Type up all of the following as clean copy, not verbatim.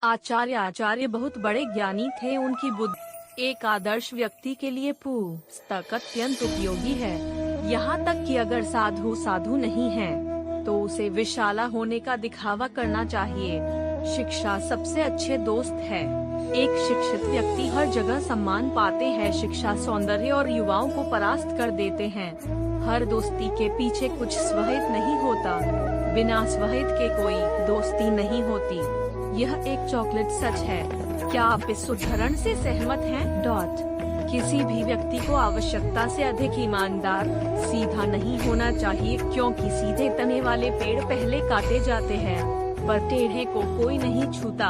आचार्य बहुत बड़े ज्ञानी थे। उनकी बुद्धि एक आदर्श व्यक्ति के लिए पुस्तक अत्यंत उपयोगी है। यहाँ तक कि अगर साधु नहीं है तो उसे विशाला होने का दिखावा करना चाहिए। शिक्षा सबसे अच्छे दोस्त है। एक शिक्षित व्यक्ति हर जगह सम्मान पाते हैं। शिक्षा सौंदर्य और युवाओं को परास्त कर देते हैं। हर दोस्ती के पीछे कुछ स्वाहित नहीं होता। बिना स्वाहित के कोई दोस्ती नहीं होती। यह एक चॉकलेट सच है। क्या आप इस उदाहरण से सहमत हैं? किसी भी व्यक्ति को आवश्यकता से अधिक ईमानदार, सीधा नहीं होना चाहिए, क्योंकि सीधे तने वाले पेड़ पहले काटे जाते हैं, पर टेढ़े को कोई नहीं छूता।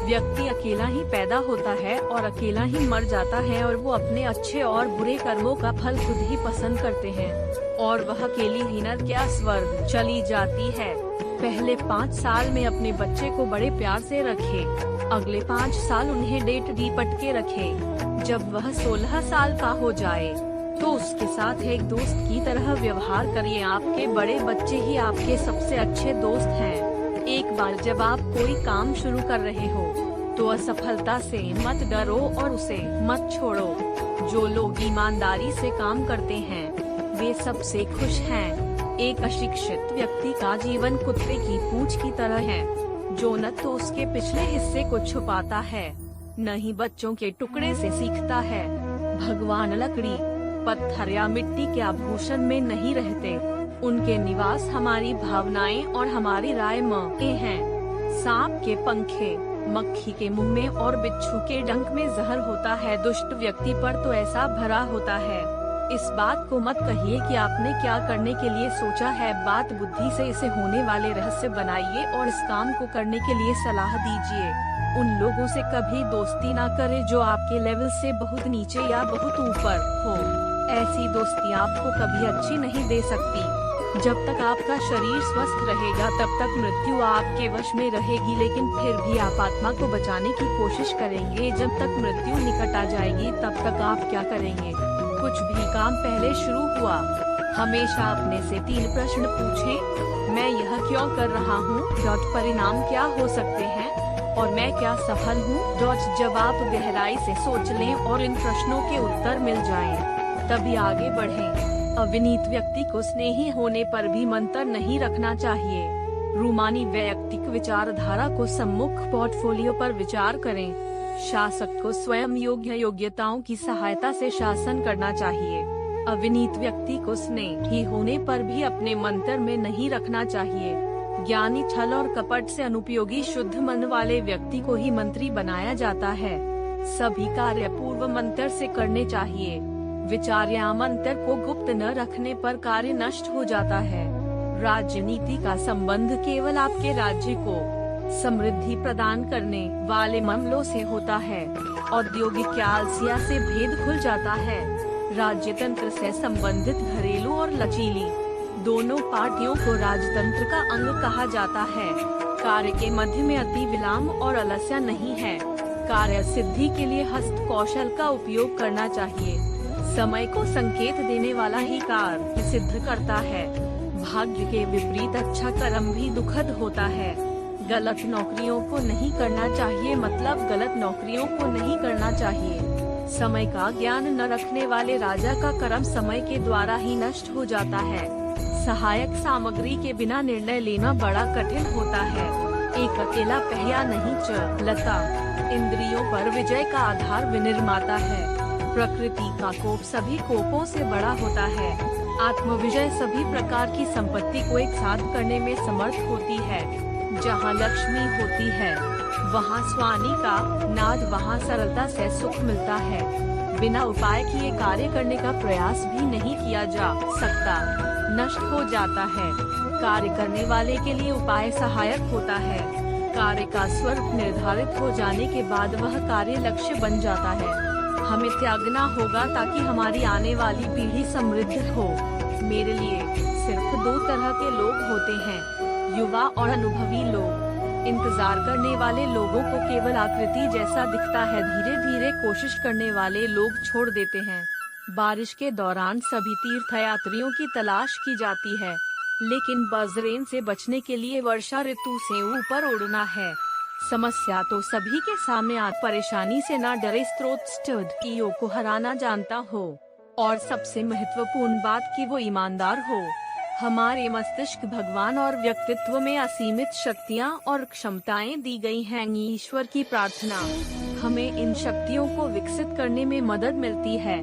व्यक्ति अकेला ही पैदा होता है और अकेला ही मर जाता है, और वो अपने अच्छे और बुरे कर्मों का फल खुद ही पसंद करते हैं, और वह अकेली ही नर क्या स्वर्ग चली जाती है। पहले 5 साल में अपने बच्चे को बड़े प्यार से रखे, अगले 5 साल उन्हें डी पटके रखे। जब वह 16 साल का हो जाए तो उसके साथ एक दोस्त की तरह व्यवहार करिए। आपके बड़े बच्चे ही आपके सबसे अच्छे दोस्त हैं। एक बार जब आप कोई काम शुरू कर रहे हो तो असफलता से मत डरो और उसे मत छोड़ो। जो लोग ईमानदारी से काम करते हैं वे सबसे खुश हैं। एक अशिक्षित व्यक्ति का जीवन कुत्ते की पूंछ की तरह है, जो न तो उसके पिछले हिस्से को छुपाता है, न ही बच्चों के टुकड़े से सीखता है। भगवान लकड़ी, पत्थर या मिट्टी के आभूषण में नहीं रहते। उनके निवास हमारी भावनाएं और हमारी राय में हैं। सांप के पंखे, मक्खी के मुंह में और बिच्छू के डंक में जहर होता है। दुष्ट व्यक्ति पर तो ऐसा भरा होता है। इस बात को मत कहिए कि आपने क्या करने के लिए सोचा है। बात बुद्धि से इसे होने वाले रहस्य बनाइए और इस काम को करने के लिए सलाह दीजिए। उन लोगों से कभी दोस्ती ना करें जो आपके लेवल से बहुत नीचे या बहुत ऊपर हो। ऐसी दोस्ती आपको कभी अच्छी नहीं दे सकती। जब तक आपका शरीर स्वस्थ रहेगा तब तक मृत्यु आपके वश में रहेगी, लेकिन फिर भी आप आत्मा को बचाने की कोशिश करेंगे। जब तक मृत्यु निकट आ जाएगी तब तक आप क्या करेंगे? कुछ भी काम पहले शुरू हुआ, हमेशा अपने से 3 प्रश्न पूछें। मैं यह क्यों कर रहा हूँ? परिणाम क्या हो सकते हैं? और मैं क्या सफल हूँ? जब आप गहराई से सोच लें और इन प्रश्नों के उत्तर मिल जाएं, तभी आगे बढ़ें। अविनीत व्यक्ति को स्नेही होने पर भी मंतर नहीं रखना चाहिए। रूमानी वैयक्तिक विचारधारा को सम्मुख पोर्टफोलियो पर विचार करें। शासक को स्वयं योग्यताओं की सहायता से शासन करना चाहिए। अविनीत व्यक्ति को स्नेही होने पर भी अपने मंत्र में नहीं रखना चाहिए। ज्ञानी छल और कपट से अनुपयोगी शुद्ध मन वाले व्यक्ति को ही मंत्री बनाया जाता है। सभी कार्य पूर्व मंत्र से करने चाहिए। विचार या मंत्र को गुप्त न रखने पर कार्य नष्ट हो जाता है। राजनीति का संबंध केवल आपके राज्य को समृद्धि प्रदान करने वाले मामलों से होता है। औद्योगिक आलसिया से भेद खुल जाता है। राज्य तंत्र से संबंधित घरेलू और लचीली दोनों पार्टियों को राजतंत्र का अंग कहा जाता है। कार्य के मध्य में अति विलाम और अलस्य नहीं है। कार्य सिद्धि के लिए हस्त कौशल का उपयोग करना चाहिए। समय को संकेत देने वाला ही कार्य सिद्ध करता है। भाग्य के विपरीत अच्छा कर्म भी दुखद होता है। गलत नौकरियों को नहीं करना चाहिए, मतलब गलत नौकरियों को नहीं करना चाहिए। समय का ज्ञान न रखने वाले राजा का कर्म समय के द्वारा ही नष्ट हो जाता है। सहायक सामग्री के बिना निर्णय लेना बड़ा कठिन होता है। एक अकेला पहिया नहीं चलता। इंद्रियों पर विजय का आधार विनिर्माता है। प्रकृति का कोप सभी कोपों से बड़ा होता है। आत्मविजय सभी प्रकार की संपत्ति को एक साथ करने में समर्थ होती है। जहाँ लक्ष्मी होती है वहाँ स्वानी का नाद, वहाँ सरलता से सुख मिलता है। बिना उपाय किए कार्य करने का प्रयास भी नहीं किया जा सकता, नष्ट हो जाता है। कार्य करने वाले के लिए उपाय सहायक होता है। कार्य का स्वरूप निर्धारित हो जाने के बाद वह कार्य लक्ष्य बन जाता है। हमें त्यागना होगा ताकि हमारी आने वाली पीढ़ी समृद्ध हो। मेरे लिए सिर्फ 2 तरह के लोग होते हैं, युवा और अनुभवी लोग। इंतजार करने वाले लोगों को केवल आकृति जैसा दिखता है, धीरे धीरे कोशिश करने वाले लोग छोड़ देते हैं। बारिश के दौरान सभी तीर्थयात्रियों की तलाश की जाती है, लेकिन बज्रेन से बचने के लिए वर्षा ऋतु से ऊपर उड़ना है। समस्या तो सभी के सामने परेशानी से ना डरे, स्रोत स्टड को हराना जानता हो और सबसे महत्वपूर्ण बात कि वो ईमानदार हो। हमारे मस्तिष्क, भगवान और व्यक्तित्व में असीमित शक्तियाँ और क्षमताएं दी गई हैं। ईश्वर की प्रार्थना हमें इन शक्तियों को विकसित करने में मदद मिलती है।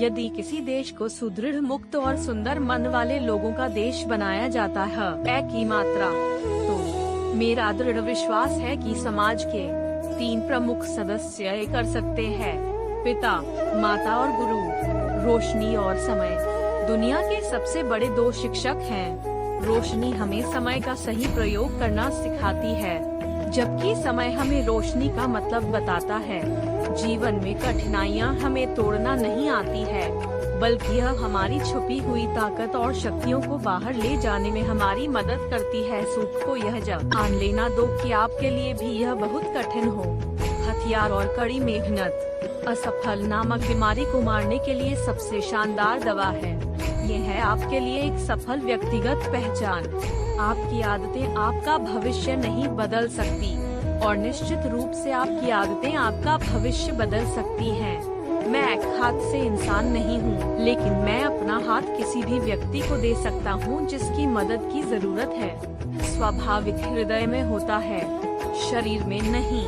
यदि किसी देश को सुदृढ़, मुक्त और सुंदर मन वाले लोगों का देश बनाया जाता है की मात्रा, तो मेरा दृढ़ विश्वास है कि समाज के 3 प्रमुख सदस्य ये कर सकते हैं: पिता, माता और गुरु, रोशनी और समय। दुनिया के सबसे बड़े 2 शिक्षक हैं। रोशनी हमें समय का सही प्रयोग करना सिखाती है, जबकि समय हमें रोशनी का मतलब बताता है। जीवन में कठिनाइयाँ हमें तोड़ना नहीं आती है, बल्कि यह हमारी छुपी हुई ताकत और शक्तियों को बाहर ले जाने में हमारी मदद करती है। सुख को यह जान लेना दो कि आपके लिए भी यह बहुत कठिन हो। हथियार और कड़ी मेहनत असफल नामक बीमारी को मारने के लिए सबसे शानदार दवा है। ये है आपके लिए एक सफल व्यक्तिगत पहचान। आपकी आदतें आपका भविष्य नहीं बदल सकती, और निश्चित रूप से आपकी आदतें आपका भविष्य बदल सकती हैं। मैं एक हाथ से इंसान नहीं हूँ, लेकिन मैं अपना हाथ किसी भी व्यक्ति को दे सकता हूँ जिसकी मदद की जरूरत है। स्वाभाविक हृदय में होता है, शरीर में नहीं।